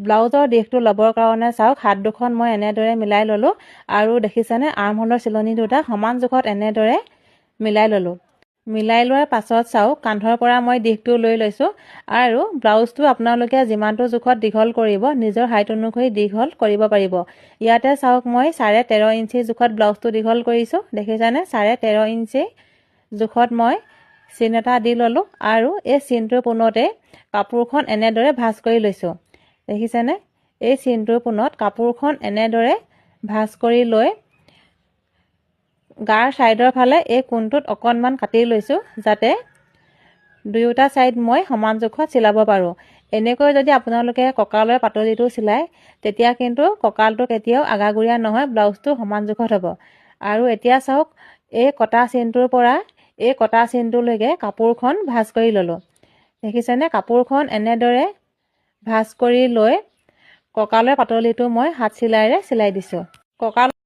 ব্লাউজৰ দিশটো ল'বৰ কাৰণে চাওক হাত দুখন মই এনেদৰে মিলাই ল'লোঁ আৰু দেখিছেনে আৰ্মহোলৰ চিলনি দুটা সমান জোখত এনেদৰে মিলাই ল'লোঁ। মিলাই লোৱাৰ পাছত চাওক কান্ধৰ পৰা মই দিশটো লৈ লৈছোঁ আৰু ব্লাউজটো আপোনালোকে যিমানটো জোখত দীঘল কৰিব নিজৰ হাইট অনুসৰি দীঘল কৰিব পাৰিব। ইয়াতে চাওক মই 13.5 ইঞ্চি জোখত ব্লাউজটো দীঘল কৰিছোঁ। দেখিছেনে 13.5 ইঞ্চি জোখত মই চিন এটা দি ল'লোঁ আৰু এই চিনটোৰ পোনতে কাপোৰখন এনেদৰে ভাঁজ কৰি লৈছোঁ। দেখিছেনে এই চিনটোৰ পোনত কাপোৰখন এনেদৰে ভাঁজ কৰি লৈ গাৰ ছাইডৰ ফালে এই কোণটোত অকণমান কাটি লৈছোঁ যাতে দুয়োটা ছাইড মই সমান জোখত চিলাব পাৰোঁ। এনেকৈ যদি আপোনালোকে কঁকালৰ পাতলিটো চিলায় তেতিয়া কিন্তু কঁকালটো কেতিয়াও আগাগুৰিয়া নহয়, ব্লাউজটো সমান জোখত হ'ব। আৰু এতিয়া চাওক এই কটা চিনটোৰ পৰা এই কটা চিনটোলৈকে কাপোৰখন ভাঁজ কৰি ল'লোঁ। দেখিছেনে কাপোৰখন এনেদৰে ভাঁজ কৰি লৈ কঁকালৰ পাতলিটো মই হাত চিলাইৰে চিলাই দিছোঁ। কঁকাল